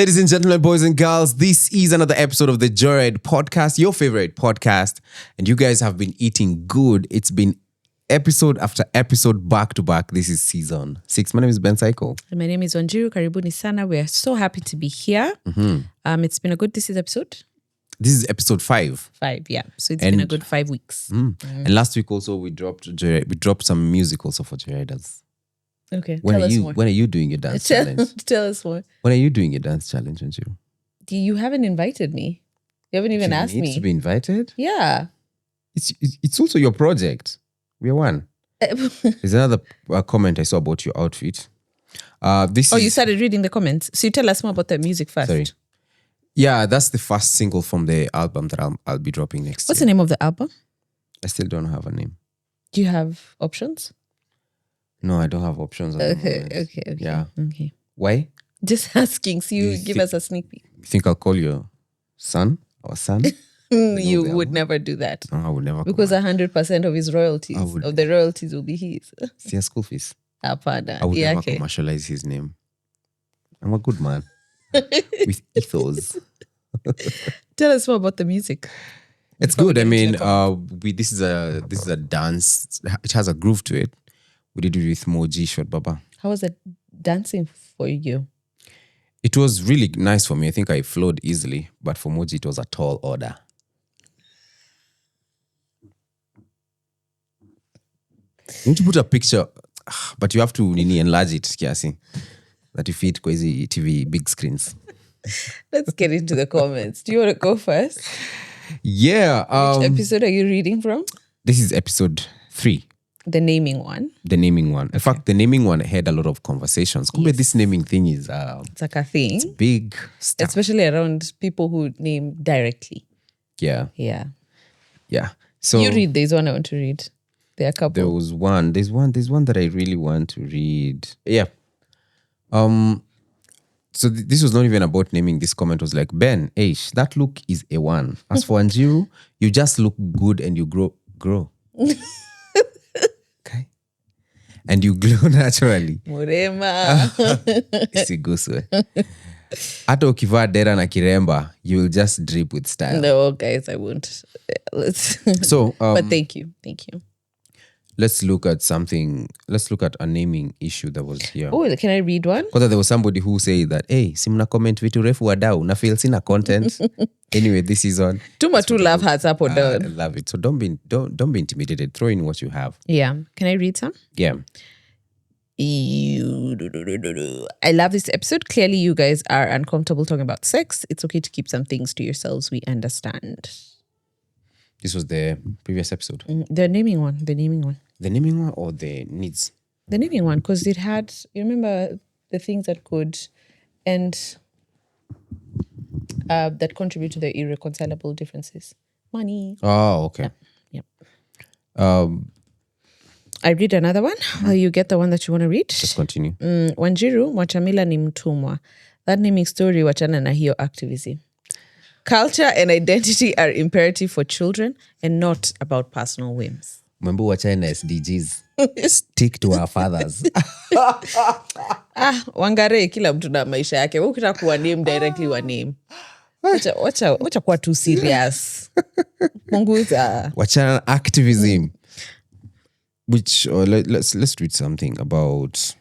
Ladies and gentlemen, boys and girls, this is another episode of the Joyride podcast, your favorite podcast. And you guys have been eating good. It's been episode after episode, back to back. This is season 6. My name is Ben Saiko. And my name is Wanjiru. Karibuni sana. We are so happy to be here. Mm-hmm. It's been a good, this is episode? This is episode 5. 5, yeah. So it's been a good 5 weeks. And last week also we dropped some music also for Joyriders. Okay, When are you doing your dance challenge? Tell us more. When are you doing your dance challenge, Wanjiru? You haven't invited me. You haven't even asked me. To be invited? Yeah. It's also your project. We are one. There's another comment I saw about your outfit. You started reading the comments. So you tell us more about the music first. Sorry. Yeah, that's the first single from the album that I'll be dropping next What's year. the name of the album? I still don't have a name. Do you have options? No, I don't have options. Okay. Yeah. Okay. Why? Just asking. So you give us a sneak peek. You think I'll call you son or son? You would never do that. No, I would never. Because 100% of his royalties, of the royalties will be his. See your school fees. Apana. I would never commercialize his name. I'm a good man. With ethos. Tell us more about the music. It's good. I mean, this is a dance. It has a groove to it. We did it with Moji Short Baba. How was it dancing for you? It was really nice for me. I think I flowed easily, but for Moji it was a tall order. You need to put a picture, but you have to enlarge it, kiasi, that you fit crazy TV big screens. Let's get into the comments. Do you want to go first? Yeah. Which episode are you reading from? This is episode 3. The naming one. In fact, the naming one had a lot of conversations. Yes. This naming thing is... it's like a thing. It's big stuff. Especially around people who name directly. Yeah. So you read. There's one I want to read. There are a couple. There's one that I really want to read. Yeah. So this was not even about naming. This comment was like, Ben, that look is a 1. As for Wanjiru, you just look good and you grow. Okay. And you glow naturally. Murema. Isiguswe. Hata ukivaa dera na kiremba, you will just drip with style. No, guys, I won't. So, but thank you. Let's look at something. Let's look at a naming issue that was here. Oh, can I read one? Because there was somebody who said that, simna comment vitu refu wadau, na feel sina content. Anyway, this is on. Two love hearts up or down. I love it. So don't be intimidated. Throw in what you have. Yeah. Can I read some? Yeah. I love this episode. Clearly, you guys are uncomfortable talking about sex. It's okay to keep some things to yourselves. We understand. This was the previous episode. The naming one. The naming one or the needs? The naming one, because it had, you remember the things that could end, that contribute to the irreconcilable differences. Money. Oh, okay. Yep. I read another one. You get the one that you want to read? Just continue. Wanjiru, Mwachamila ni mtumwa. That naming story, wachana na hiyo activism. Culture and identity are imperative for children and not about personal whims. Remember what China SDGs. Stick to our fathers. Wangare kila mtu na maisha yake. Wewe ukitaka kuwa name directly wa name. Wacha kuwa too serious. Punguza. Wachana activism. Which let's read something about.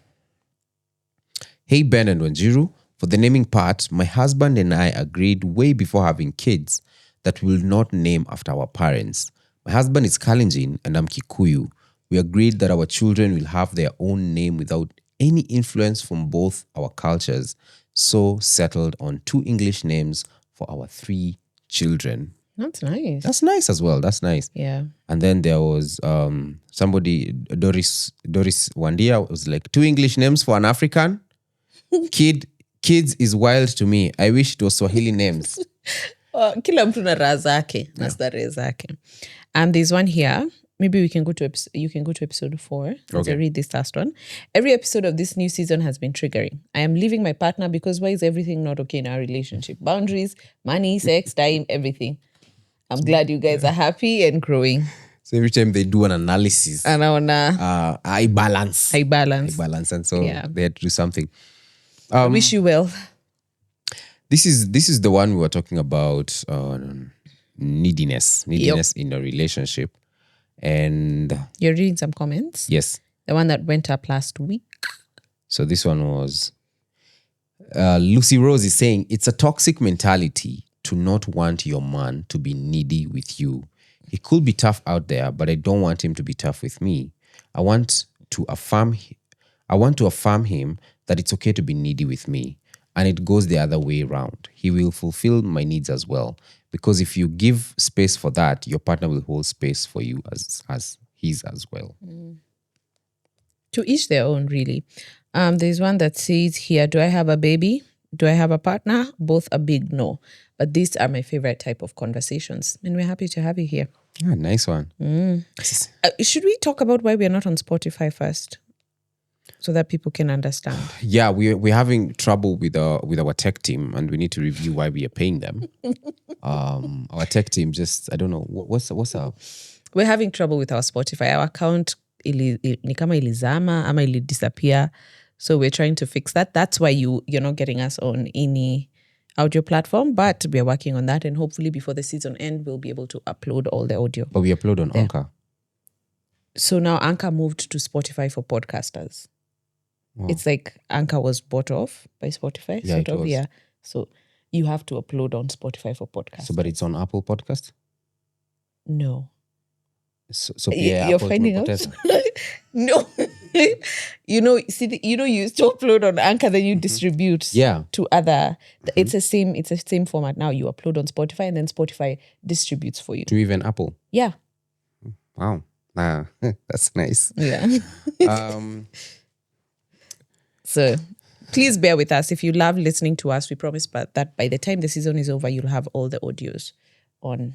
Hey Ben and Wanjiru. For the naming part, my husband and I agreed way before having kids that we will not name after our parents. My husband is Kalenjin and I'm Kikuyu. We agreed that our children will have their own name without any influence from both our cultures. So settled on 2 English names for our 3 children. That's nice. That's nice as well. That's nice. Yeah. And then there was somebody, Doris Wandia, was like 2 English names for an African. Kids is wild to me. I wish it was Swahili names. Kila mtu na raha zake, na starehe zake. And there's one here. Maybe you can go to episode 4. Okay. Read this last one. Every episode of this new season has been triggering. I am leaving my partner because why is everything not okay in our relationship? Boundaries, money, sex, time, everything. I'm glad you guys are happy and growing. So every time they do an analysis, I balance. And so they had to do something. I wish you well. This is the one we were talking about, neediness in a relationship. And You're reading some comments? yes, The one that went up last week. so this one was Lucy Rose is saying it's a toxic mentality to not want your man to be needy with you. He could be tough out there, but I don't want him to be tough with me. I want to affirm him that it's okay to be needy with me. And it goes the other way around. He will fulfill my needs as well. Because if you give space for that, your partner will hold space for you as his as well. To each their own, really. There's one that says here, do I have a baby? Do I have a partner? Both a big no. But these are my favorite type of conversations. And we're happy to have you here. Ah, nice one. Should we talk about why we're not on Spotify first? So that people can understand. Yeah, we're having trouble with our tech team, and we need to review why we are paying them. Our tech team I don't know what's up. We're having trouble with our Spotify. Our account ni kama ilizama ama ili disappear. So we're trying to fix that. That's why you're not getting us on any audio platform, but we're working on that, and hopefully before the season end, we'll be able to upload all the audio. But we upload on Anchor. So now Anchor moved to Spotify for podcasters. Wow. It's like Anchor was bought off by Spotify. Yeah, sort it of, was. yeah. So you have to upload on Spotify for podcasts. So, but it's on Apple Podcast. No. So You're Apple finding out? No. You used to upload on Anchor, then you distribute to other. It's the same format now. You upload on Spotify, and then Spotify distributes for you. To even Apple. Yeah. Wow. That's nice. Yeah. So please bear with us. If you love listening to us, we promise that by the time the season is over, you'll have all the audios on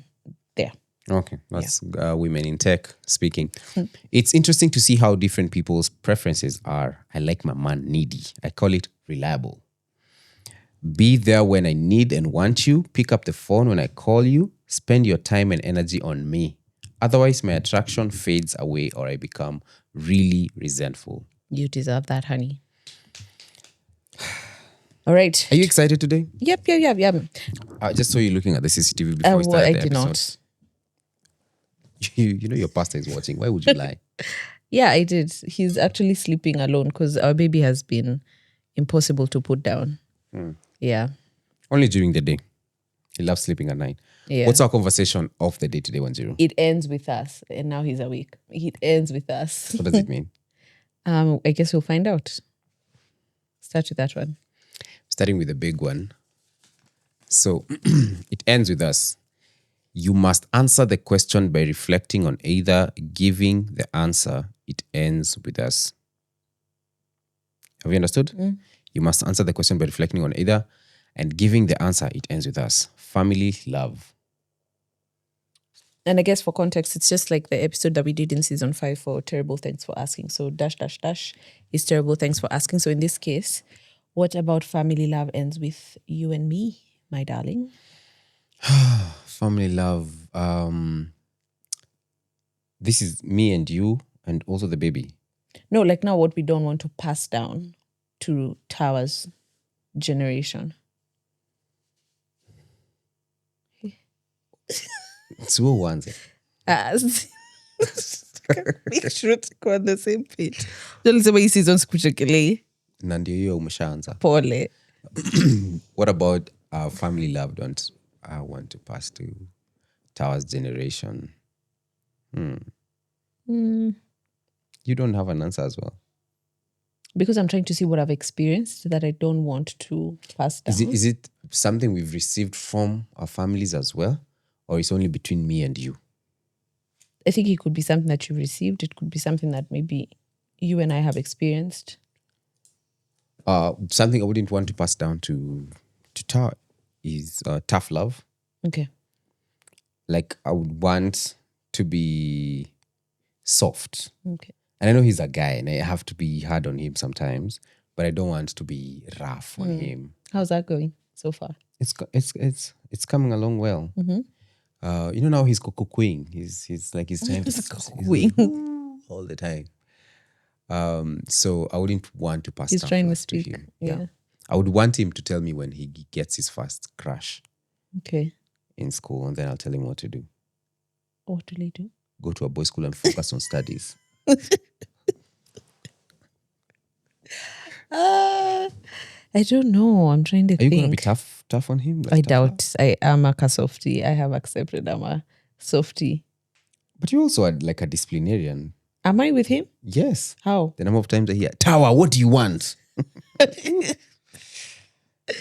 there. Okay, that's women in tech speaking. It's interesting to see how different people's preferences are. I like my man needy. I call it reliable. Be there when I need and want you. Pick up the phone when I call you. Spend your time and energy on me. Otherwise, my attraction fades away or I become really resentful. You deserve that, honey. All right. Are you excited today? Yep. I just saw you looking at the CCTV before we started the I did episode. not. You know your pastor is watching. Why would you lie? Yeah, I did. He's actually sleeping alone because our baby has been impossible to put down. Yeah. Only during the day. He loves sleeping at night. Yeah. What's our conversation of the day today, 10? It ends with us, and now he's awake. It ends with us. What does it mean? I guess we'll find out. Start with that one. Starting with the big one. So it ends with us. You must answer the question by reflecting on either giving the answer. It ends with us. Have you understood? You must answer the question by reflecting on either and giving the answer. It ends with us. Family love. And I guess for context, it's just like the episode that we did in season 5 for Terrible Thanks for Asking. So -- is Terrible Thanks for Asking. So in this case, what about family love ends with you and me, my darling? Family love. This is me and you and also the baby. No, like now what we don't want to pass down to Tower's generation. It's who wants it. Make sure tuko on the same page. Tulisema hii season sikuchekelei. Na ndio hiyo umeshaanza. Pole. What about family love? Don't I want to pass to Tower's generation? You don't have an answer as well. Because I'm trying to see what I've experienced that I don't want to pass down. Is it something we've received from our families as well? Or it's only between me and you? I think it could be something that you've received. It could be something that maybe you and I have experienced. Something I wouldn't want to pass down to Tower is tough love. Okay. Like I would want to be soft. Okay. And I know he's a guy and I have to be hard on him sometimes, but I don't want to be rough on him. How's that going so far? It's coming along well. You know now he's cuckooing. He's like he's trying to Cuckooing. all the time. So I wouldn't want to pass. He's tough trying to love speak. him. Yeah. I would want him to tell me when he gets his first crush Okay. in school, and then I'll tell him what to do. What will he do? Go to a boys' school and focus on studies. I don't know. I'm trying to Are you think. gonna be tough on him? I Like, tougher? doubt. I am a softie. I have accepted I'm a softie. But you also are like a disciplinarian. Am I with him? Yes. How? The number of times I hear, Tower, what do you want?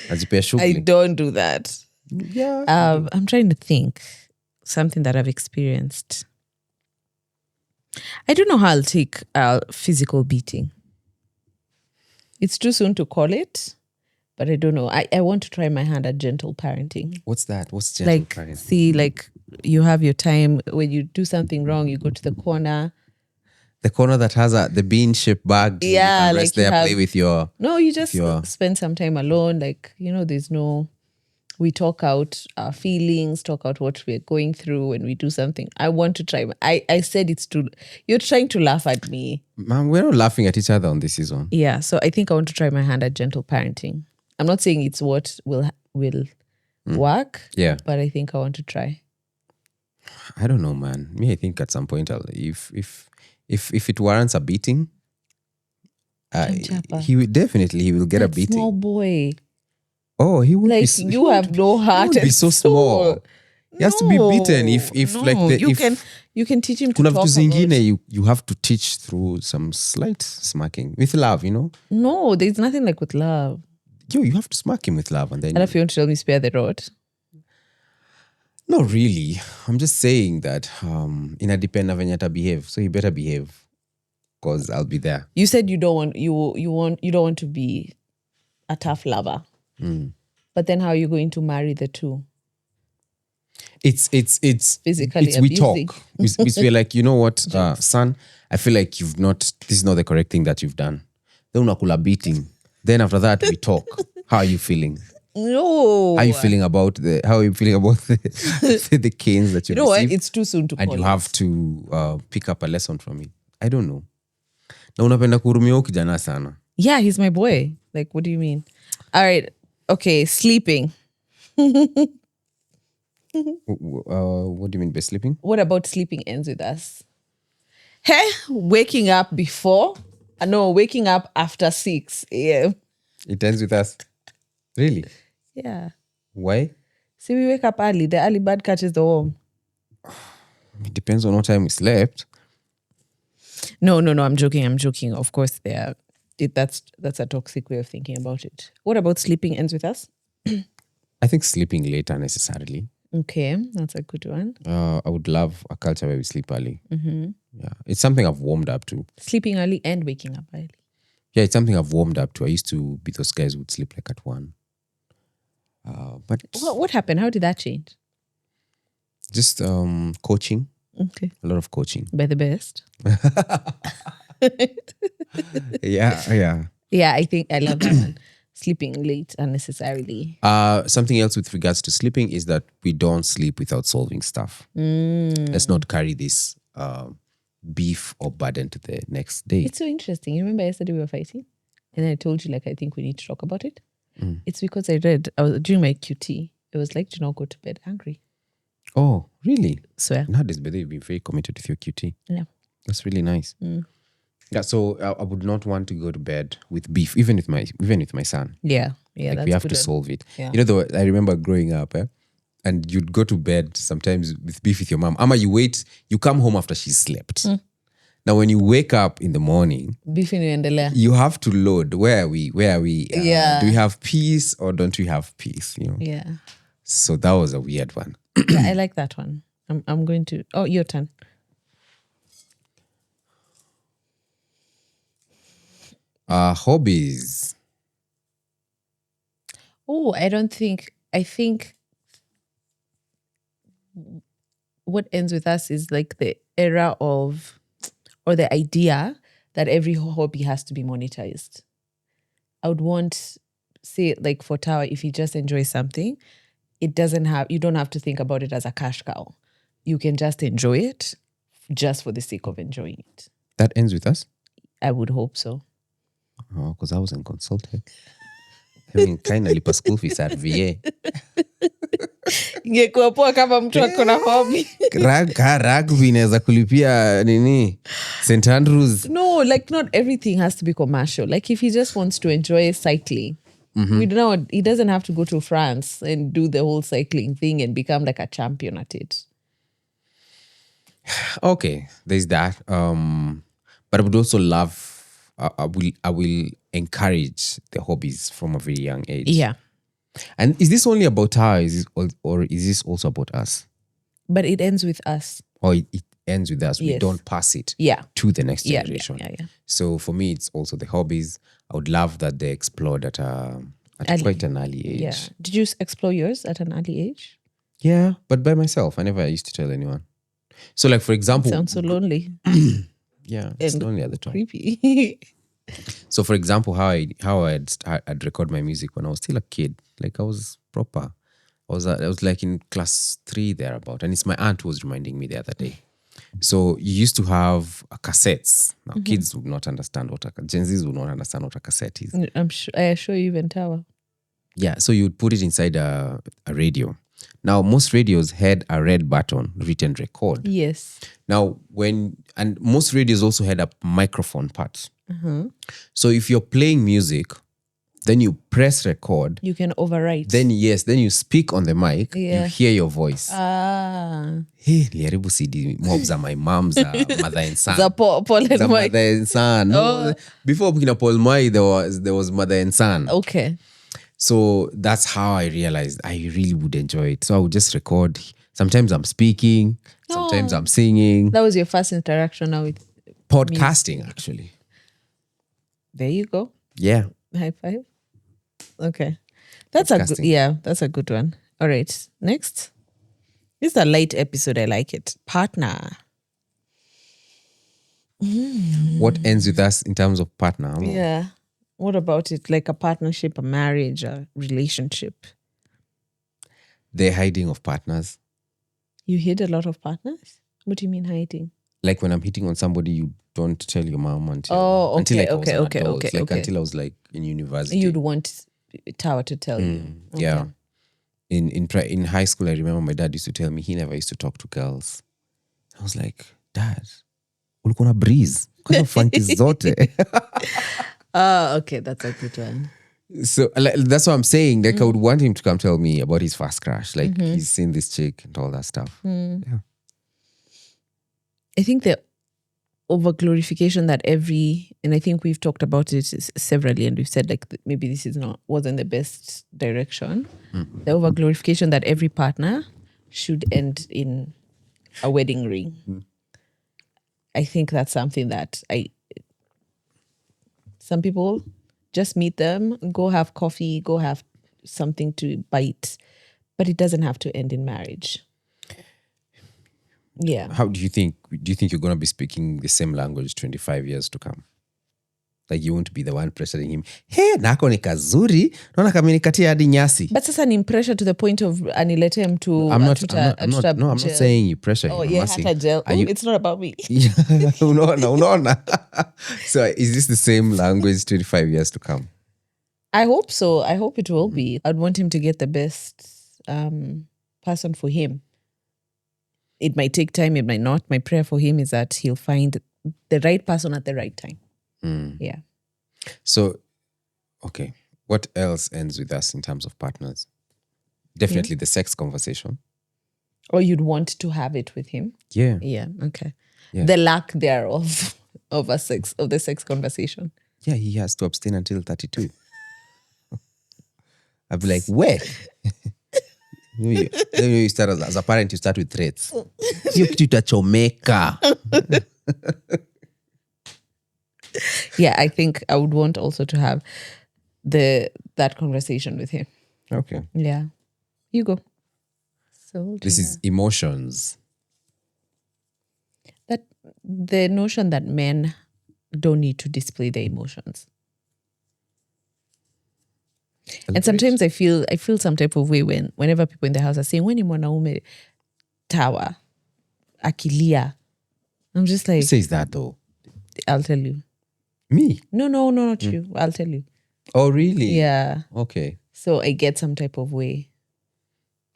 Azipea I shughuli. don't do that. Yeah. I'm trying to think something that I've experienced. I don't know how I'll take physical beating. It's too soon to call it, but I don't know. I want to try my hand at gentle parenting. What's that? What's gentle Like, parenting? see, like you have your time. When you do something wrong, you go to the corner. The corner that has the bean-shaped bag. Yeah, you can like rest you there, have- play with your... No, you just you're- spend some time alone. Like, there's no... We talk out our feelings, talk out what we're going through when we do something. I want to try. I said it's too... You're trying to laugh at me. Man, we're not laughing at each other on this season. Yeah, so I think I want to try my hand at gentle parenting. I'm not saying it's what will work. Yeah. But I think I want to try. I don't know, man. Me, I think at some point, if it warrants a beating, Chapa. he will get a That beating. small boy. Oh, he would be. Like, you have no heart. He would be and so soul. small. He has to be beaten. If No, like the, you can teach him to kuna talk vitu about. zingine you have to teach through some slight smacking with love. No, there's nothing like with love. You have to smack him with love, and then And if you want to tell me spare the rod. not really. I'm just saying that inadepend na venye ata behave, so he better behave because I'll be there. You said you don't want to be a tough lover. But then how are you going to marry the two? It's Physically we abusing. talk. We're like, you know what, son, I feel like this is not the correct thing that you've done. Then unakula beating. Then after that we talk. How are you feeling? No. How are you feeling about the the canes that You you've know what? received? It's too soon to And call you it. have to pick up a lesson from it. I don't know. Na unapenda kuhurumia huyu kijana sana. Yeah, he's my boy. Like, what do you mean? All right. Okay, sleeping. What do you mean by sleeping? What about sleeping ends with us? Hey, waking up before? No, waking up after 6 a.m. It ends with us. Really? Yeah. Why? See, we wake up early. The early bird catches the worm. It depends on what time we slept. No. I'm joking. Of course, that's a toxic way of thinking about it. What about sleeping ends with us? I think sleeping late unnecessarily. Okay, that's a good one. I would love a culture where we sleep early. Mm-hmm. Yeah, it's something I've warmed up to. Sleeping early and waking up early. Yeah, it's something I've warmed up to. I used to be those guys who would sleep like at 1. But What happened? How did that change? just coaching, Okay. a lot of coaching. By the best. Yeah. Yeah, I think I love that one. Sleeping late unnecessarily. Something else with regards to sleeping is that we don't sleep without solving stuff. Let's not carry this beef or burden to the next day. It's so interesting. You remember yesterday we were fighting? And I told you, like, I think we need to talk about it. It's because I was doing my QT. It was like, do not go to bed angry. Oh, really? Swear. Nowadays, but you've been very committed with your QT. Yeah. That's really nice. Yeah, so I would not want to go to bed with beef, even with my son. Yeah. Like That's we have good to one. solve it. Yeah. I remember growing up, and you'd go to bed sometimes with beef with your mom. Ama you come home after she's slept. Now, when you wake up in the morning, Beef inaendelea. you have to load. Where are we? Yeah. Do we have peace or don't we have peace? Yeah. So that was a weird one. Yeah, I like that one. I'm going to... Oh, your turn. Hobbies. Oh, I think what ends with us is like the era of, or the idea that every hobby has to be monetized. I would want, say, like for Tower, if he just enjoys something, you don't have to think about it as a cash cow. You can just enjoy it just for the sake of enjoying it. That ends with us? I would hope so. Oh, because I wasn't consulted. I mean, kind of lipa school fees at VA. Ingekuwa poa kama mtu ako na hobby. Rugby inaweza kulipia nini? St. Andrews. No, like not everything has to be commercial. Like if he just wants to enjoy cycling, we don't know, he doesn't have to go to France and do the whole cycling thing and become like a champion at it. Okay, there's that. But I would also love. I will encourage the hobbies from a very young age. Yeah. And is this only about her, or is this also about us? But it ends with us. Or it ends with us. We Yes. don't pass it Yeah. to the next Yeah, generation. yeah. So for me, it's also the hobbies. I would love that they explored at quite an early age. Yeah. Did you explore yours at an early age? Yeah, but by myself. I never used to tell anyone. So like, for example... Sounds so lonely. Yeah, it's and lonely at the time. Creepy. So for example, how I'd record my music when I was still a kid. Like I was proper. I was like in class 3 thereabout. And it's my aunt who was reminding me the other day. So you used to have cassettes. Now kids would not understand Gen Zs would not understand what a cassette is. I assure you even Tower. Yeah, so you would put it inside a radio. Now, most radios had a red button written record. Yes. Now, and most radios also had a microphone part. So if you're playing music, then you press record. You can overwrite. Then you speak on the mic. Yeah. You hear your voice. Hey, niliharibu CD mob za my mom, za mother and son. The Paul and Za Mike. mother and son. No, before Bukina Paul Mai, there was mother and son. Okay. So that's how I realized I really would enjoy it. So I would just record. Sometimes I'm speaking. Sometimes I'm singing. That was your first interaction now with Podcasting, actually. There you go. Yeah. High five. Okay. That's a good one. All right. Next. This is a light episode. I like it. Partner. What ends with us in terms of partner? Yeah. What about it? Like a partnership, a marriage, a relationship? The hiding of partners. You hid a lot of partners? What do you mean hiding? Like when I'm hitting on somebody, you don't tell your mom until okay, like I was an okay, adult. okay, Like okay. until I was like in university. You'd want Tower to tell you. Okay. Yeah. In high school, I remember my dad used to tell me he never used to talk to girls. I was like, Dad, ulikuwa na breeze. Kwa funky zote. Okay, that's a good one. So like, that's what I'm saying. Like I would want him to come tell me about his first crush. Like he's seen this chick and all that stuff. Yeah. I think the over-glorification that and I think we've talked about it severally, and we've said like maybe this wasn't the best direction. The over-glorification that every partner should end in a wedding ring. I think that's something that some people just meet them, go have coffee, go have something to bite, but it doesn't have to end in marriage. Yeah. How do you think you're going to be speaking the same language 25 years to come? Like you won't be the one pressuring him. Hey, nako ni kazuri. Naona kamenikatia hadi nyasi. But sasa ni pressure to the point of anilete mtu I'm not saying you pressure him. Oh, yeah, hata gel. It's not about me. Unaona. So is this the same language 25 years to come? I hope so. I hope it will be. I'd want him to get the best person for him. It might take time, it might not. My prayer for him is that he'll find the right person at the right time. Yeah. So, okay. What else ends with us in terms of partners? Definitely the sex conversation. Or you'd want to have it with him? Yeah. Yeah, okay. Yeah. The lack thereof of the sex conversation. Yeah, he has to abstain until 32. I'd be like, where? You start as a parent, you start with threats. Hiyo kitu itachomeka. Yeah, I think I would want also to have that conversation with him. Okay. Yeah. You go. So This is emotions. that the notion that men don't need to display their emotions. And sometimes I feel some type of way whenever people in the house are saying, when ni mwanaume Tower akilia. I'm just like, Who says that though? I'll tell you. Me? No, not you. I'll tell you. Oh, really? Yeah. Okay. So I get some type of way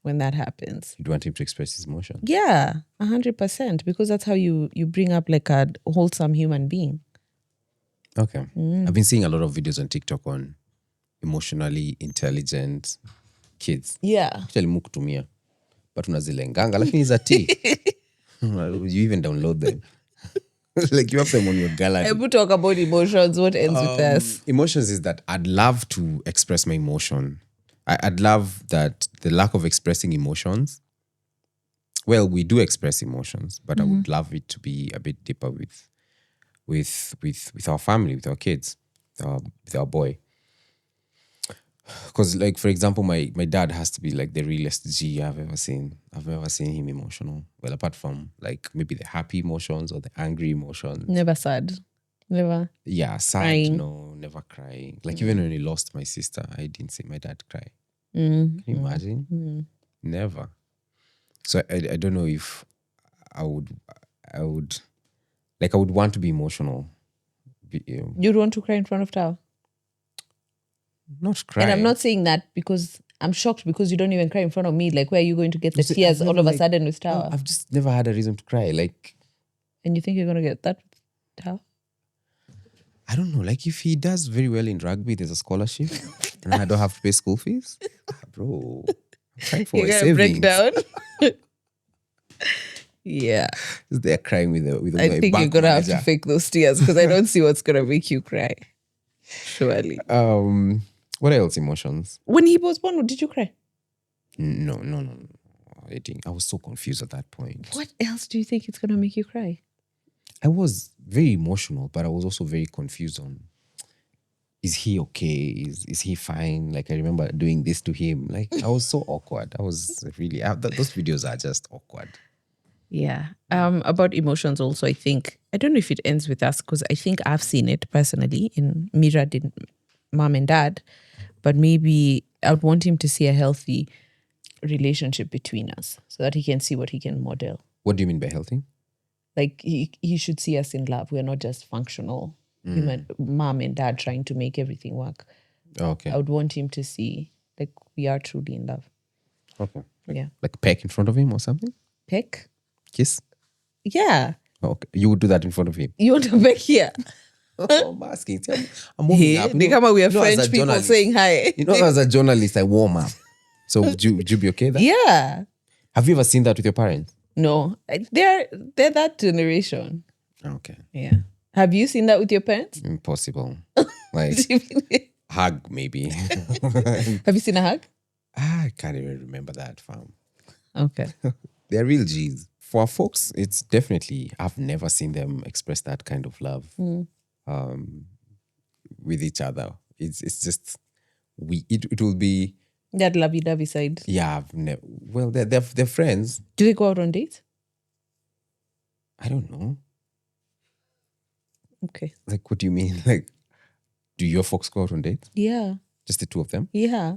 when that happens. You'd want him to express his emotion. Yeah, 100%, because that's how you bring up like a wholesome human being. Okay. I've been seeing a lot of videos on TikTok on emotionally intelligent kids. Yeah. Actually mukutumia. But unazilenganga lakini za T. You even download them. Like you have them on your gallery. We'll talk about emotions. What ends with us? Emotions is that I'd love to express my emotion. I'd love that the lack of expressing emotions. Well, we do express emotions, but I would love it to be a bit deeper with our family, with our kids, with our boy. Because, like, for example, my dad has to be like the realest G I've ever seen. I've never seen him emotional. Well, apart from like maybe the happy emotions or the angry emotions. Never sad. Never. Yeah, sad. Crying. No, never crying. Like even when he lost my sister, I didn't see my dad cry. Can you imagine? Never. So I don't know if I would want to be emotional. You'd want to cry in front of Tao. Not cry. And I'm not saying that because I'm shocked because you don't even cry in front of me. Like, where are you going to get the See, tears I've all never, of a like- sudden with Tao? I've just never had a reason to cry. Like, And you think you're going to get that with Tao? I don't know. Like if he does very well in rugby, there's a scholarship, and I don't have to pay school fees. Bro, I'm crying for You're my going to break savings. down? Yeah. They're crying with I my think you're bank going to have to manager. fake those tears because I don't see what's going to make you cry. Surely. What else? Emotions? When he was born, did you cry? No. I didn't. I was so confused at that point. What else do you think it's going to make you cry? I was very emotional, but I was also very confused on, is he okay? Is he fine? Like I remember doing this to him. Like I was so awkward. I was really, those videos are just awkward. Yeah. About emotions also, I think, I don't know if it ends with us because I think I've seen it personally in Mira did mom and dad, but maybe I would want him to see a healthy relationship between us so that he can see what he can model. What do you mean by healthy? Like he should see us in love. We're not just functional human mom and dad trying to make everything work. Okay. I would want him to see like we are truly in love. Okay. Yeah. Like peck in front of him or something? Peck? Kiss? Yeah. Okay. You would do that in front of him? You want to peck here? Oh, I'm asking. See, I'm warming up. They come out, we are as French a people journalist- saying hi. As a journalist, I warm up. So would you be okay then? Yeah. Have you ever seen that with your parents? No. They're that generation. Okay. Yeah. Have you seen that with your parents? Impossible. Like hug maybe. Have you seen a hug? I can't even remember that, fam. Okay. They're real G's. For our folks, it's definitely, I've never seen them express that kind of love with each other. It's just, it will be, That lovey-dovey side. yeah, I've never, well, they're friends. Do they go out on dates? I don't know. Okay. Like, what do you mean? Like, do your folks go out on dates? Yeah. Just the two of them? Yeah.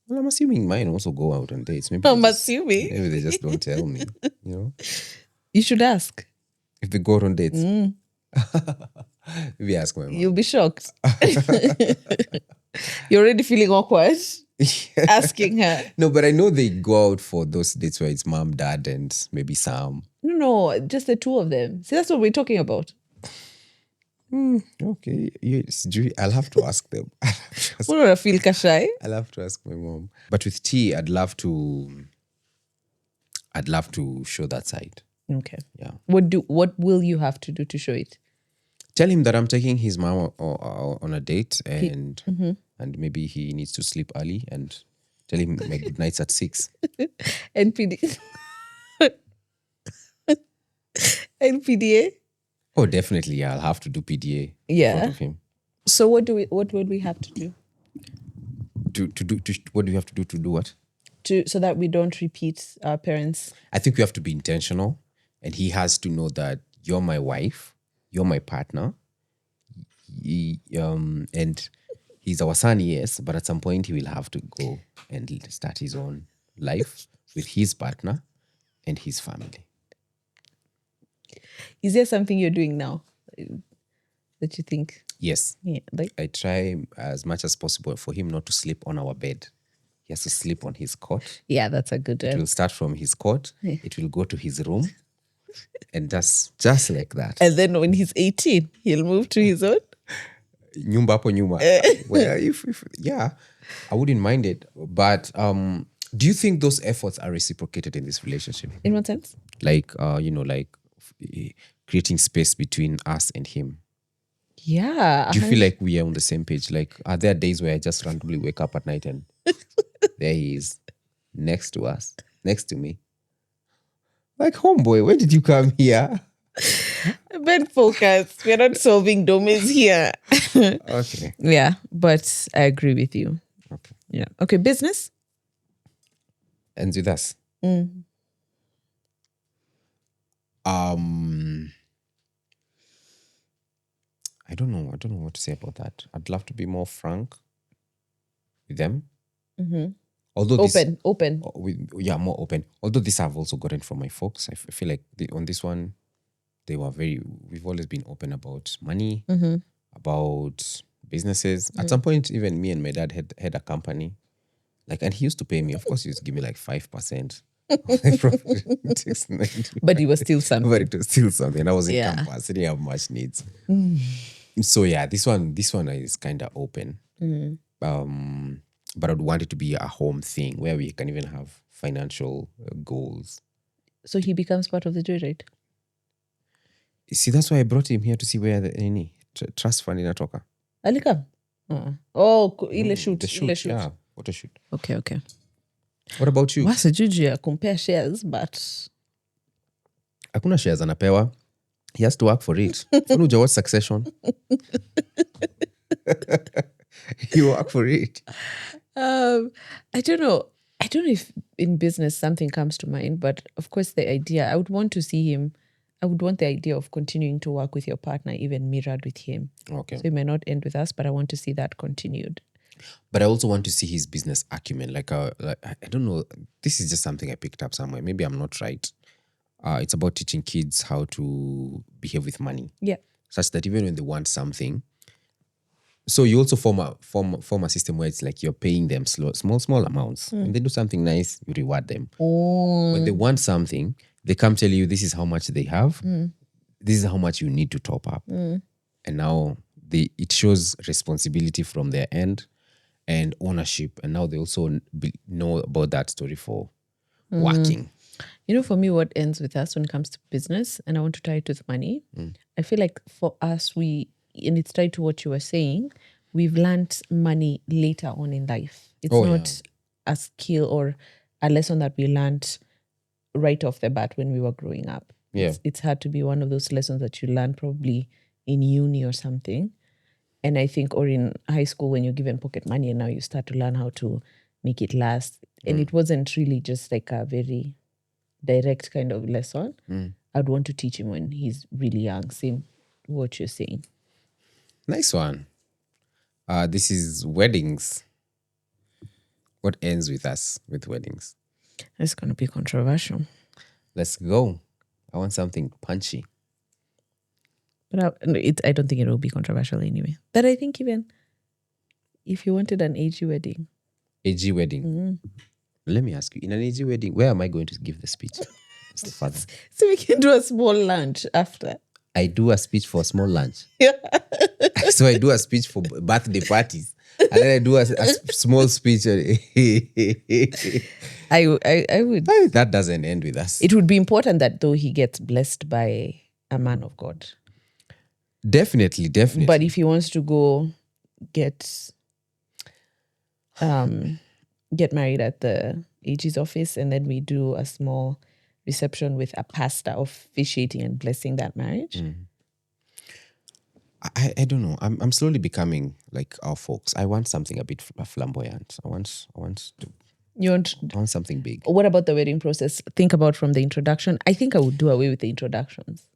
Well, I'm assuming mine also go out on dates. Maybe I'm they just- assuming. Maybe they just don't tell me, You should ask. If they go out on dates. Maybe ask my mom. You'll be shocked. You're already feeling awkward asking her. No, but I know they go out for those dates where it's mom, dad, and maybe Sam. No, just the two of them. See, that's what we're talking about. Okay. Yes, I'll have to ask them. What do I feel, Kashai? I'll have to ask my mom. But with T, I'd love to show that side. Okay. Yeah. What will you have to do to show it? Tell him that I'm taking his mom on a date and maybe he needs to sleep early, and tell him my good night's at 6. NPD. NPDA? Oh, definitely. Yeah, I'll have to do PDA in Yeah. front of him. So what would we have to do? What do you have to do to do what? So that we don't repeat our parents. I think we have to be intentional, and he has to know that you're my wife, you're my partner, and he's our son, yes, but at some point he will have to go and start his own life with his partner and his family. Is there something you're doing now that you think? Yes. Yeah, like I try as much as possible for him not to sleep on our bed. He has to sleep on his cot. yeah, that's a good It one. will start from his cot. Yeah. It will go to his room. And just like that. And then when he's 18, he'll move to his own. Nyumba hapo nyuma. Well, if yeah, I wouldn't mind it. But do you think those efforts are reciprocated in this relationship? In what sense? Like creating space between us and him. Yeah. Do you feel like we are on the same page? Like, are there days where I just randomly wake up at night and there he is next to us, next to me? Like, homeboy, when did you come here? Ben focus. We're not solving domains here. Okay. Yeah, but I agree with you. Okay. Yeah. Okay, business. Ends with us. I don't know. I don't know what to say about that. I'd love to be more frank with them. Although Open. more open. Although this I've also gotten from my folks. I feel like on this one, we've always been open about money, about businesses. At some point, even me and my dad had a company. Like, and he used to pay me. Of course, he used to give me like 5% of my profit. But it was still something. But it was still something. I was in Yeah. campus. I didn't have much needs. So yeah, this one is kind of open. But I'd want it to be a home thing where we can even have financial goals. So he becomes part of the joyride. See, that's why I brought him here to see where the trust fund inatoka. Alikam? Oh, ile shoot. The Ile shoot, shoot. yeah. What a shoot. Okay. What about you? Wasa juju ya compare shares, but Hakuna shares anapewa. He has to work for it. Unuja what Succession? You work for it. I don't know. I don't know if in business something comes to mind, but of course the idea, I would want to see him. I would want the idea of continuing to work with your partner even mirrored with him. Okay. So it may not end with us, but I want to see that continued. But I also want to see his business acumen. Like I don't know. This is just something I picked up somewhere. Maybe I'm not right. It's about teaching kids how to behave with money. Yeah. Such that even when they want something, so you also form a system where it's like you're paying them small amounts. When they do something nice, you reward them. When they want something, they come tell you this is how much they have. This is how much you need to top up. And now it shows responsibility from their end and ownership. And now they also know about that story for working. You know, for me, what ends with us when it comes to business, and I want to tie it with money, I feel like for us, and it's tied to what you were saying, we've learned money later on in life. It's not a skill or a lesson that we learned right off the bat when we were growing up. Yeah. It's had to be one of those lessons that you learn probably in uni or something. And I think, or in high school when you're given pocket money and now you start to learn how to make it last. And it wasn't really just like a very direct kind of lesson. I'd want to teach him when he's really young. Same what you're saying. Nice one. This is weddings. What ends with us with weddings? It's going to be controversial. Let's go. I want something punchy. But I don't think it will be controversial anyway. But I think even if you wanted an AG wedding. AG wedding. Let me ask you, in an AG wedding, where am I going to give the speech? As the father. So we can do a small lunch after. I do a speech for a small lunch. Yeah. So I do a speech for birthday parties. And then I do a small speech. I would. That doesn't end with us. It would be important that though he gets blessed by a man of God. Definitely. But if he wants to go get married at the AG's office and then we do a small reception with a pastor officiating and blessing that marriage. I don't know. I'm slowly becoming like our folks. I want something a bit flamboyant. I want something big. What about the wedding process? Think about from the introduction. I think I would do away with the introductions.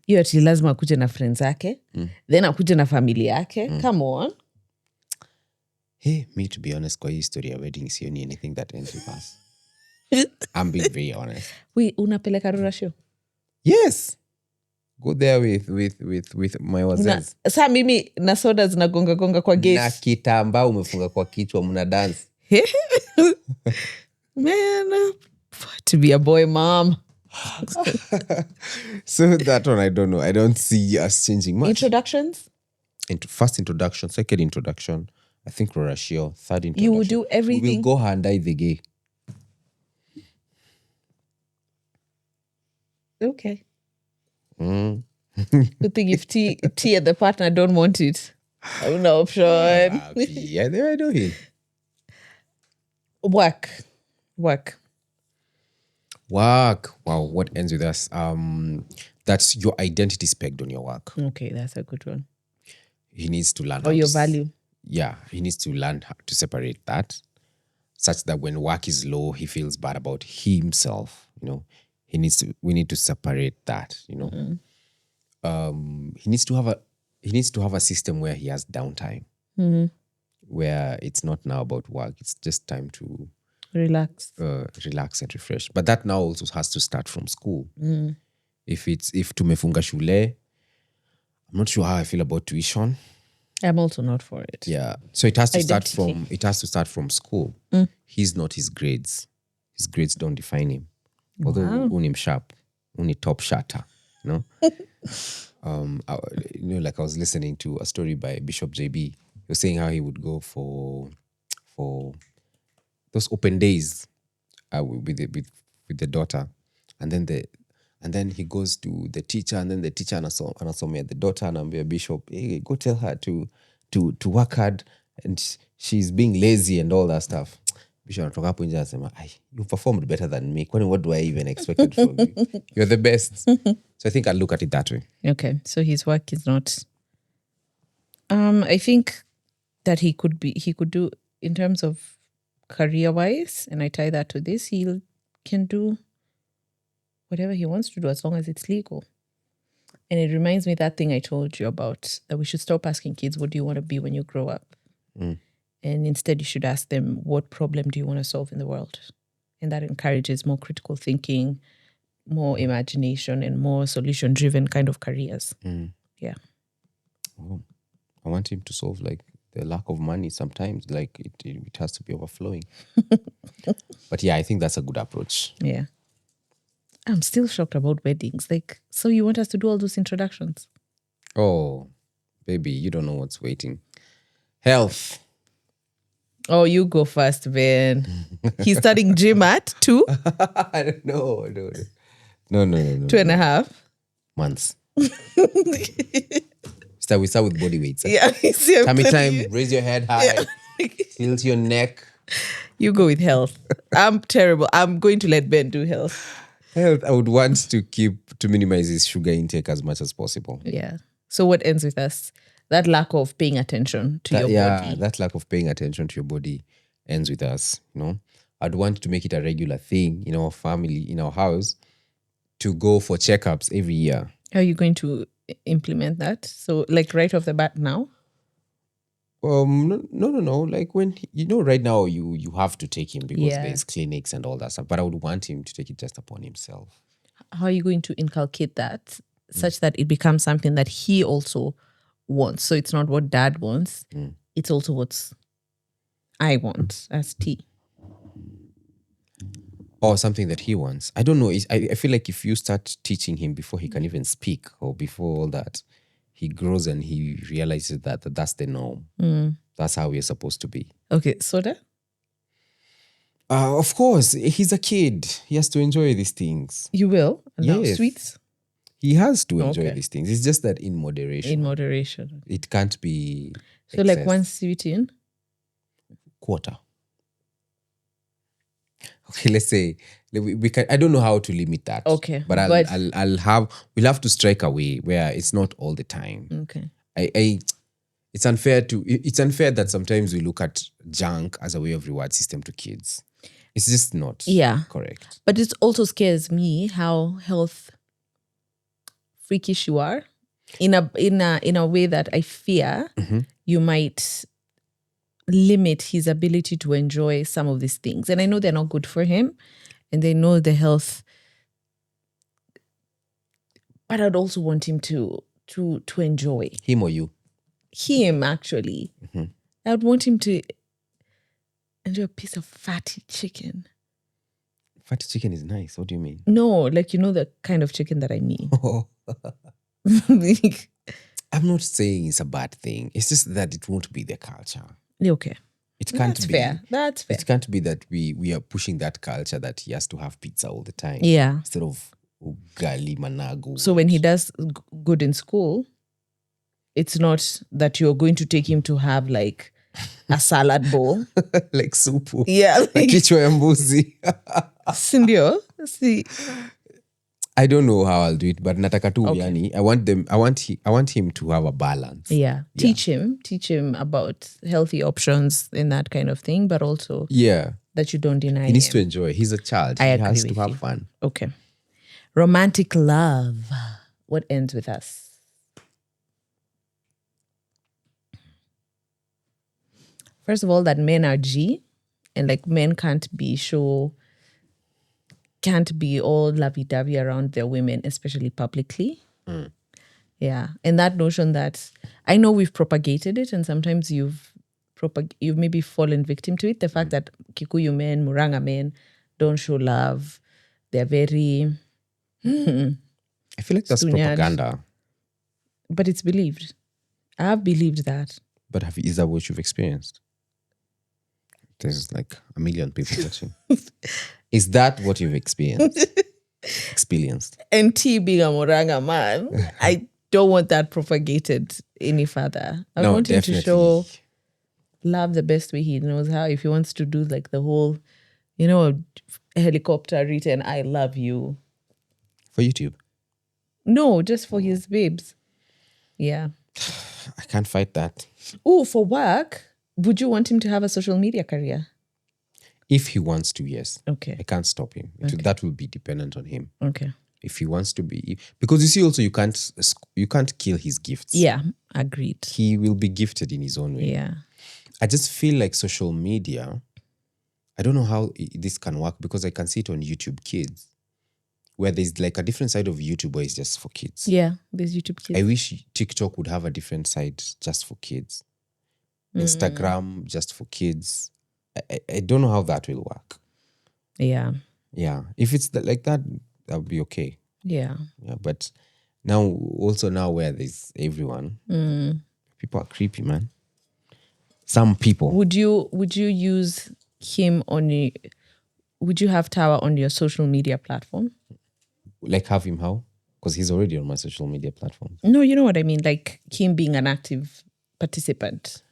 Hiyo ati lazima akuje na friends zake, then akuje na familia yake. Come on. Hey, me to be honest, kwa hii story ya wedding sioni anything that ends with us. I'm being very honest. Wait, unapeleka Rura show? Yes. Go there with my wazazi. Saa mimi na soda zinagonga kwa gate. Na kitambaa umefunga kwa kichwa mna dance. Man, to be a boy mom. So that one, I don't know. I don't see us changing much. Introductions? First introduction, second introduction, I think Rorashio, third introduction. You will do everything. We will go handai the gay. Okay. Good thing if T and the partner don't want it. No option. Yeah, there I do it. Work. Wow, what ends with us? That's your identity is pegged on your work. Okay, that's a good one. He needs to learn. Or your value. Yeah, he needs to learn how to separate that, such that when work is low, he feels bad about himself. We need to separate that. He needs to have a system where he has downtime, where it's not now about work. It's just time to relax and refresh. But that now also has to start from school. If tumefunga shule, I'm not sure how I feel about tuition. I'm also not for it. Yeah. So it has to start from school. He's not his grades. His grades don't define him. Although unim sharp, uni top shatter, like I was listening to a story by Bishop JB. He was saying how he would go for those open days with the daughter, and then he goes to the teacher, and then the teacher anasomea the daughter anaambia Bishop, hey, go tell her to work hard, and she's being lazy and all that stuff. Bishop anatoka hapo nje anasema, you performed better than me. What do I even expect from you? You're the best. So I think I'll look at it that way. Okay, so his work is not. I think that he could do in terms of career-wise, and I tie that to this, he can do whatever he wants to do as long as it's legal. And it reminds me that thing I told you about, that we should stop asking kids, what do you want to be when you grow up? And instead you should ask them, what problem do you want to solve in the world? And that encourages more critical thinking, more imagination, and more solution-driven kind of careers. Yeah. Oh, I want him to solve like the lack of money sometimes, like it has to be overflowing. But yeah, I think that's a good approach. Yeah. I'm still shocked about weddings. Like, so you want us to do all those introductions? Oh, baby, you don't know what's waiting. Health. Oh, you go first, Ben. He's studying gym at 2? I don't know. No. 2.5 months. We start with body weights. Yeah. Tummy time, raise your head high, tilt your neck. You go with health. I'm terrible. I'm going to let Ben do health. Health, I would want to minimize his sugar intake as much as possible. Yeah. So what ends with us? That lack of paying attention to your body. Yeah, that lack of paying attention to your body ends with us. I'd want to make it a regular thing in our family, in our house, to go for checkups every year. How are you going to implement that? So, like right off the bat now? No. Like when right now you have to take him because there's clinics and all that stuff. But I would want him to take it just upon himself. How are you going to inculcate that such that it becomes something that he also wants? So it's not what dad wants. It's also what I want as T. Or something that he wants. I don't know. I feel like if you start teaching him before he can even speak or before all that, he grows and he realizes that that's the norm. That's how we're supposed to be. Okay, soda? Of course, he's a kid. He has to enjoy these things. You will? No, Yes. sweets? He has to enjoy these things. It's just that in moderation. In moderation. It can't be So excess. like one sweet in? Quarter. Okay, let's say we can. I don't know how to limit that. Okay, but we'll have to strike a way where it's not all the time. Okay. It's unfair that sometimes we look at junk as a way of reward system to kids. It's just not correct. But it also scares me how health freakish you are in a way that I fear you might limit his ability to enjoy some of these things. And I know they're not good for him, and they know the health but I'd also want him to enjoy. Him or you? Him, actually. I would want him to enjoy a piece of fatty chicken. Fatty chicken is nice. What do you mean? No, like, the kind of chicken that I mean. I'm not saying it's a bad thing. It's just that it won't be the culture. Okay. It can't That's be. fair. That's fair. It can't be that we are pushing that culture that he has to have pizza all the time. Yeah. Instead of ugali manago. So when he does good in school, it's not that you're going to take him to have like a salad bowl. like supu. Yeah. Like kichwa ya mbuzi. Sindio? See. I don't know how I'll do it, but nataka tu Okay. yani, I want him to have a balance. Yeah. Teach him about healthy options in that kind of thing, but also that you don't deny He needs him. to enjoy. He's a child. I He agree has to with have you. fun. Okay. Romantic love. What ends with us? First of all, that men are G, and like men can't be all lovey-dovey around their women, especially publicly. Yeah. And that notion that I know we've propagated it, and sometimes you've maybe fallen victim to it. The fact that Kikuyu men, Muranga men don't show love. They're very I feel like that's Stunyad. propaganda. But it's believed. I have believed that. But is that what you've experienced? There's like a million people watching. Is that what you've experienced? And T being a Muranga man, I don't want that propagated any further. I want him to show love the best way he knows how. If he wants to do like the whole, helicopter written, I love you. For YouTube? No, just for his babes. Yeah. I can't fight that. Oh, for work, would you want him to have a social media career? If he wants to, yes. Okay. I can't stop him. That will be dependent on him. Okay. If he wants to be, because you see, also you can't kill his gifts. Yeah, agreed. He will be gifted in his own way. Yeah. I just feel like social media, I don't know how this can work, because I can see it on YouTube Kids, where there's like a different side of YouTube where it's just for kids. Yeah, there's YouTube Kids. I wish TikTok would have a different side just for kids. Instagram just for kids. I don't know how that will work. Yeah. Yeah. If it's like that, that'll be okay. Yeah. Yeah. But now where there's everyone, people are creepy, man. Some people. Would you use him would you have Tower on your social media platform? Like have him how? Because he's already on my social media platform. No, you know what I mean? Like him being an active participant.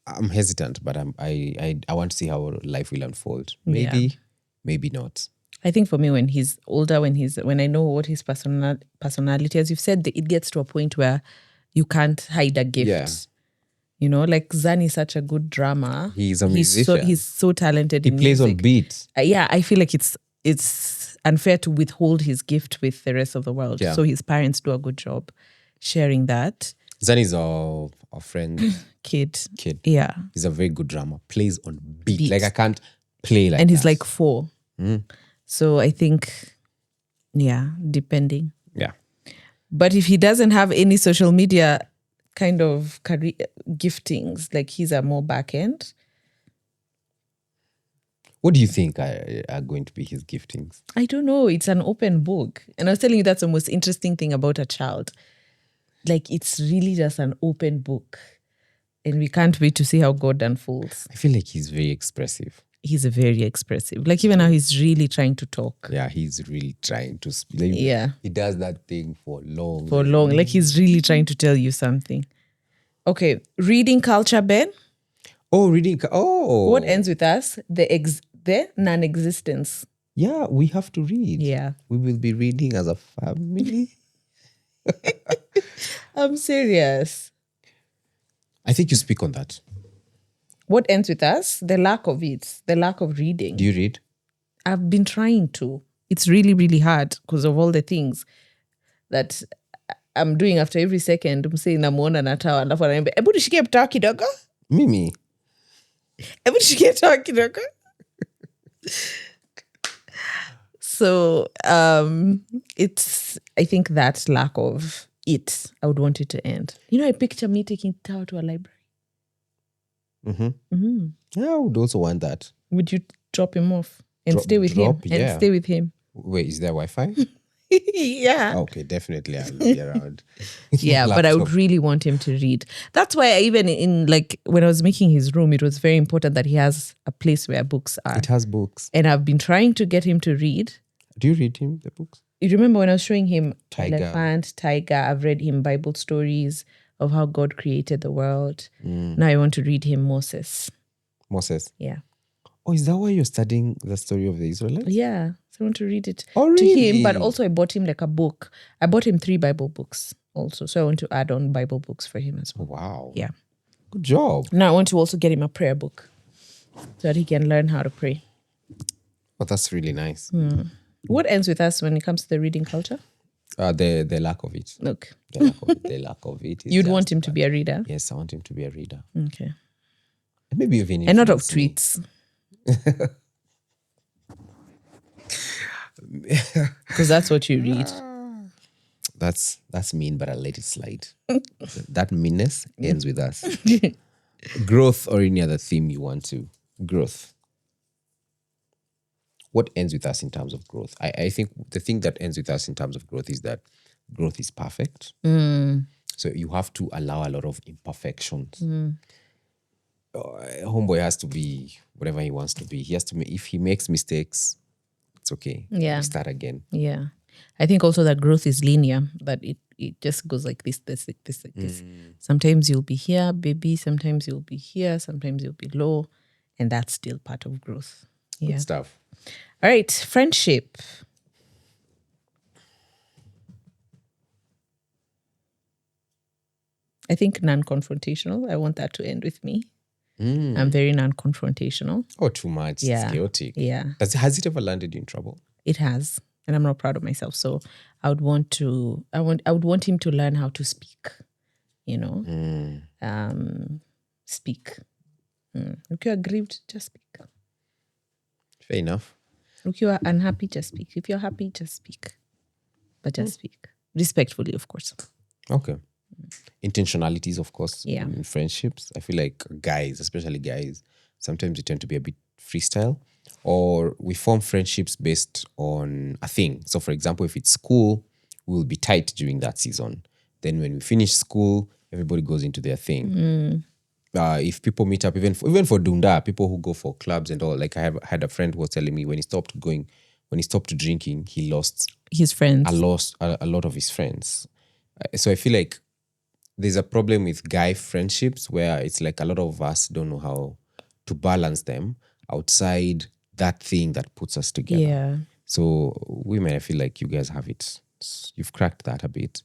I'm hesitant, but I want to see how life will unfold. Maybe, maybe not. I think for me, when he's older, when I know what his personality, as you've said, it gets to a point where you can't hide a gift. Yeah. Like Zani is such a good drummer. He's a musician. He's so talented. He in plays music. on beat. Yeah, I feel like it's unfair to withhold his gift with the rest of the world. Yeah. So his parents do a good job sharing that. Zani's our friend. Kid. Yeah. He's a very good drummer. Plays on beat. Like I can't play like that. And he's like 4. So I think, depending. Yeah. But if he doesn't have any social media kind of career giftings, like he's a more back end. What do you think are going to be his giftings? I don't know. It's an open book. And I was telling you that's the most interesting thing about a child. Like it's really just an open book. And we can't wait to see how God unfolds. I feel like he's very expressive. He's very expressive. Like even now he's really trying to talk. Yeah, he's really trying to speak. Yeah. He does that thing for long. Like he's really trying to tell you something. Okay, reading culture, Ben. Oh, reading. Oh. What ends with us? The non-existence. Yeah, we have to read. Yeah. We will be reading as a family. I'm serious. I think you speak on that. What ends with us? The lack of it. The lack of reading. Do you read? I've been trying to. It's really, really hard because of all the things that I'm doing after every second. I'm saying namuona na tawa alafu anaambia hebu nishikie mtaa kidogo. Mimi. Hebu nishikie mtaa kidogo. So it's, I think that lack of it, I would want it to end. I picture me taking Tao to a library. Yeah, I would also want that. Would you drop him off and stay with him? Yeah. And stay with him. Wait, is there Wi-Fi? Yeah. Okay, definitely I'll be around. Yeah, but I would really want him to read. That's why even in when I was making his room, it was very important that he has a place where books are. It has books. And I've been trying to get him to read. Do you read him the books? You remember when I was showing him Tiger. Elephant, Tiger, I've read him Bible stories of how God created the world. Now I want to read him Moses. Moses? Yeah. Oh, is that why you're studying the story of the Israelites? Yeah. So I want to read it to him, but also I bought him a book. I bought him 3 Bible books also. So I want to add on Bible books for him as well. Wow. Yeah. Good job. Now I want to also get him a prayer book so that he can learn how to pray. Oh, that's really nice. What ends with us when it comes to the reading culture? The lack of it. Look. The lack of it. You'd want him to be a reader? Yes, I want him to be a reader. Okay. Maybe even and not of tweets. Because that's what you read. That's mean, but I'll let it slide. That meanness ends with us. Growth or any other theme you want to. Growth. What ends with us in terms of growth? I think the thing that ends with us in terms of growth is that growth is perfect. So you have to allow a lot of imperfections. Homeboy has to be whatever he wants to be. He has to. If he makes mistakes, it's okay. Yeah. We start again. Yeah. I think also that growth is linear, that it just goes like this. Sometimes you'll be here, baby. Sometimes you'll be here. Sometimes you'll be low. And that's still part of growth. Yeah. Good stuff. All right. Friendship. I think non-confrontational. I want that to end with me. I'm very non-confrontational. Oh, too much. Yeah. It's chaotic. Yeah. Has it ever landed you in trouble? It has. And I'm not proud of myself. So I would want him to learn how to speak. Speak. If you are grieved, just speak. Fair enough. If you are unhappy, just speak. If you're happy, just speak. But just speak. Respectfully, of course. Okay. Intentionalities, of course, Yeah. in friendships. I feel like guys, especially guys, sometimes we tend to be a bit freestyle, or we form friendships based on a thing. So, for example, if it's school, we'll be tight during that season. Then when we finish school, everybody goes into their thing. If people meet up, even for Dunda, people who go for clubs and all, like I had a friend who was telling me when he stopped drinking, he lost His friends. a lot of his friends. So I feel like there's a problem with guy friendships where it's like a lot of us don't know how to balance them outside that thing that puts us together. Yeah. So women, I feel like you guys have it. You've cracked that a bit.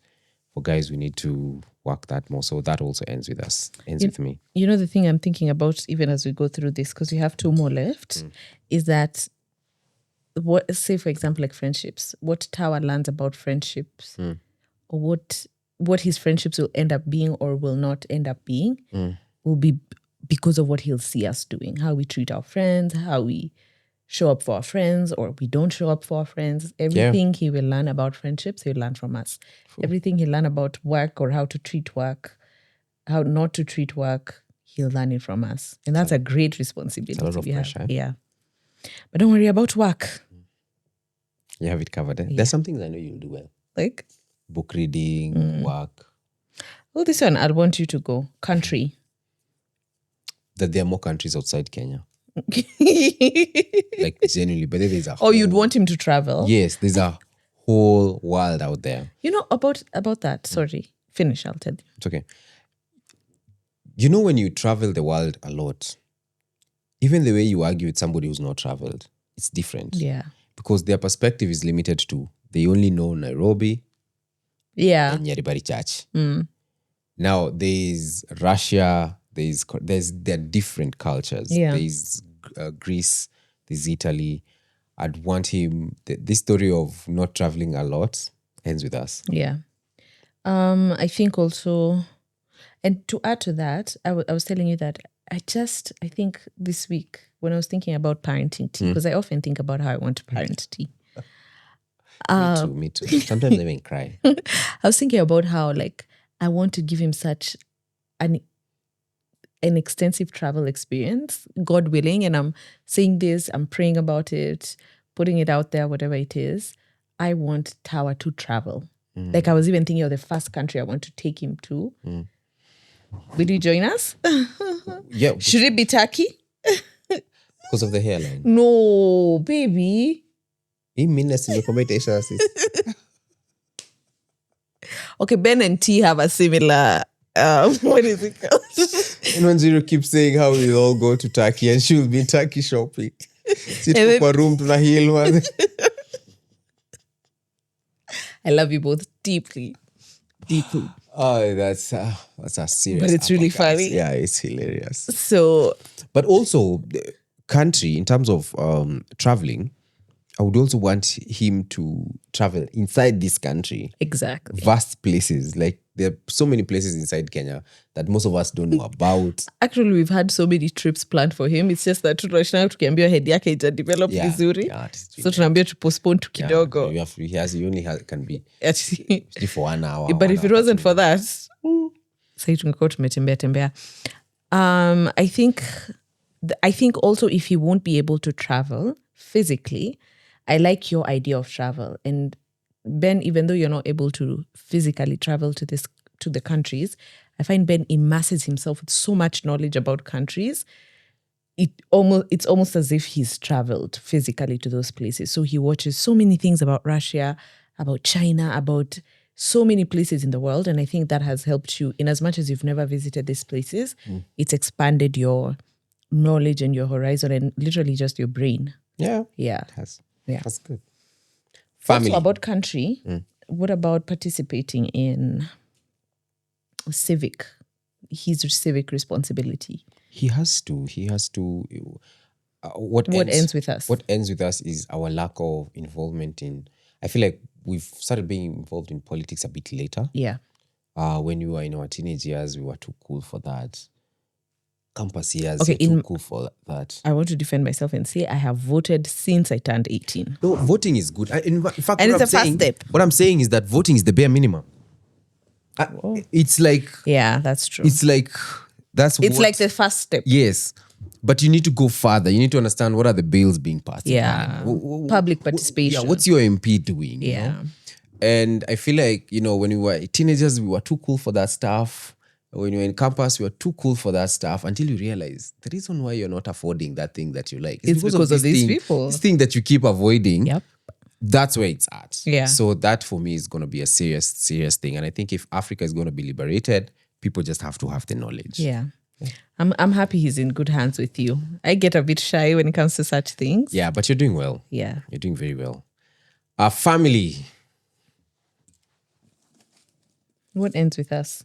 For guys, we need to work that more. So that also ends with us, with me. You know, the thing I'm thinking about, even as we go through this, because we have 2 more left, is that say, for example, like friendships, what Tower learns about friendships, or what his friendships will end up being or will not end up being, will be because of what he'll see us doing, how we treat our friends, how we show up for our friends, or we don't show up for our friends. Everything he will learn about friendships, he'll learn from us. Everything he'll learn about work or how to treat work, how not to treat work, he'll learn it from us. And that's a great responsibility. It's a lot of pressure. Yeah. But don't worry about work. You have it covered. Yeah. There's some things I know you'll do well. Like? Book reading, work. Oh, this one, I'll want you to go. Country. That there are more countries outside Kenya. Like genuinely, but there's a you'd want him to travel? Yes, there's a whole world out there. You know, about that, sorry. Finish, I'll tell you. It's okay. You know, when you travel the world a lot, even the way you argue with somebody who's not traveled, it's different. Yeah. Because their perspective is limited to, they only know Nairobi and Nyaribari Church. Now, there's Russia, there are different cultures. Yeah. There's Greece, there's Italy. I'd want him, this story of not traveling a lot ends with us. Yeah. I think also, and to add to that, I was telling you that I think this week when I was thinking about parenting tea, because I often think about how I want to parent tea, Me too. Sometimes I even cry. I was thinking about how like I want to give him such an extensive travel experience, God willing. And I'm saying this, I'm praying about it, putting it out there, whatever it is. I want Tower to travel. Like I was even thinking of the first country I want to take him to. Will you join us? Yeah. Should it be Turkey? Because of the hairline. No, baby. Hii meanness imekumetisha sis. Okay, Ben and T have a similar, what is it called? And when Zero keeps saying how we'll all go to Turkey and she'll be Turkey shopping. Sit And then- kwa room tuna heal man. I love you both deeply. Deeply. Oh, that's a serious. But it's really uppercut. funny. Yeah, it's hilarious. So, But also, the country, in terms of traveling, I would also want him to travel inside this country. exactly. Vast places. Like, there are so many places inside Kenya that most of us don't know about. Actually, we've had so many trips planned for him. It's just that tunashanga tukiambiwa head yake itadevelop vizuri. Yeah, So tunaambia to postpone to yeah, kidogo. he only can be Actually, for 1 hour. but if it wasn't for that, say tungekuwa tumetembea tembea. I think also if he won't be able to travel physically, I like your idea of travel. And Ben, even though you're not able to physically travel to the countries, I find Ben immerses himself with so much knowledge about countries. It's almost as if he's traveled physically to those places. So he watches so many things about Russia, about China, about so many places in the world. And I think that has helped you, in as much as you've never visited these places, it's expanded your knowledge and your horizon and literally just your brain. Yeah. Yeah. It has. Yeah. That's good. Family. Also about country, what about participating in his civic responsibility? He has to. What ends with us? What ends with us is our lack of involvement in. I feel like we've started being involved in politics a bit later. Yeah. When we were in our teenage years, we were too cool for that. Campus years, Okay, too cool for that. I want to defend myself and say I have voted since I turned 18. No, voting is good. In fact, And what it's a first step. What I'm saying is that voting is the bare minimum. It's like Yeah, that's true. it's like the first step. Yes, but you need to go further. You need to understand what are the bills being passed. Yeah. Public participation. Yeah, what's your MP doing? you Yeah. know? And I feel like, when we were teenagers, we were too cool for that stuff. When you're in campus, you are too cool for that stuff until you realize the reason why you're not affording that thing that you like It's because of these people. This thing that you keep avoiding. Yep. That's where it's at. Yeah. So that for me is going to be a serious, serious thing. And I think if Africa is going to be liberated, people just have to have the knowledge. Yeah. I'm happy he's in good hands with you. I get a bit shy when it comes to such things. Yeah, but you're doing well. Yeah. You're doing very well. Our family. What ends with us?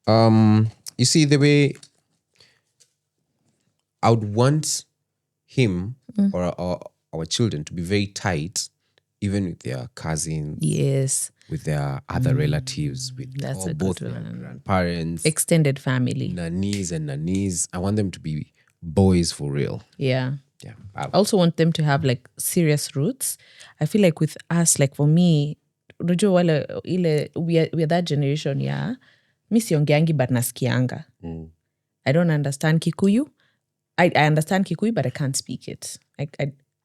You see, the way I would want him or our children to be very tight, even with their cousins, Yes. with their other relatives, with That's a both good their one. grandparents, Extended family. nannies. I want them to be boys for real. Yeah. Yeah. I also want them to have like serious roots. I feel like with us, like for me, unajua wale ile we are that generation, yeah. Mi siongeangi but nasikianga. I don't understand Kikuyu. I understand Kikuyu but I can't speak it.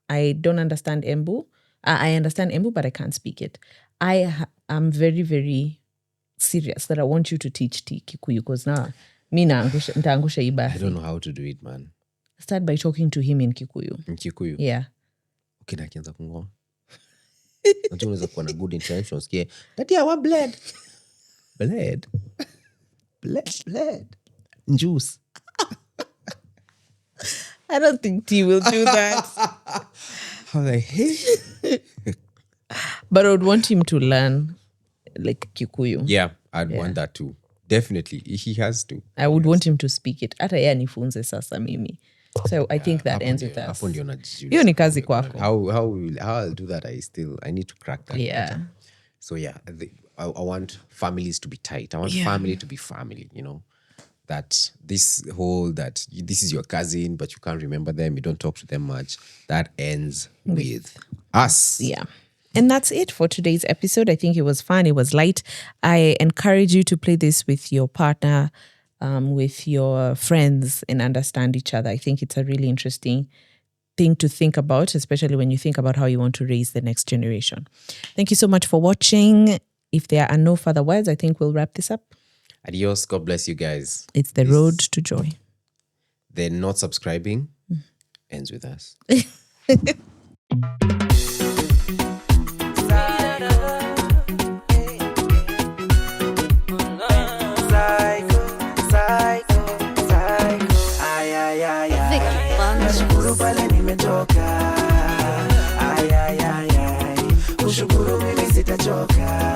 I don't understand Embu. I understand Embu but I can't speak it. I am very, very serious that I want you to teach Kikuyu because now mi nitaangusha hii basi. I don't know how to do it, man. Start by talking to him in Kikuyu. In Kikuyu? Yeah. Okay, nakianza kungoa. Unajua unaweza kuwa na good intentions. Daddy, I want blood. Blood? Blood. Juice. I don't think T will do that. I was like, hey. But I would want him to learn like Kikuyu. Yeah, I'd want that too. Definitely. He has to. I would want him to speak it. Hata yeye anifunze sasa mimi. So I think that ends with us. Hapo ndio najiuliza. Hiyo ni kazi kwako. How I'll do that, I need to crack that. Yeah. So yeah, I want families to be tight. I want family to be family, that this is your cousin, but you can't remember them, you don't talk to them much. That ends with us. Yeah. And that's it for today's episode. I think it was fun. It was light. I encourage you to play this with your partner, with your friends, and understand each other. I think it's a really interesting thing to think about, especially when you think about how you want to raise the next generation. Thank you so much for watching. If there are no further words, I think we'll wrap this up. Adios. God bless you guys. It's the road to joy. The not subscribing ends with us. Kushukuru mimi sitachoka.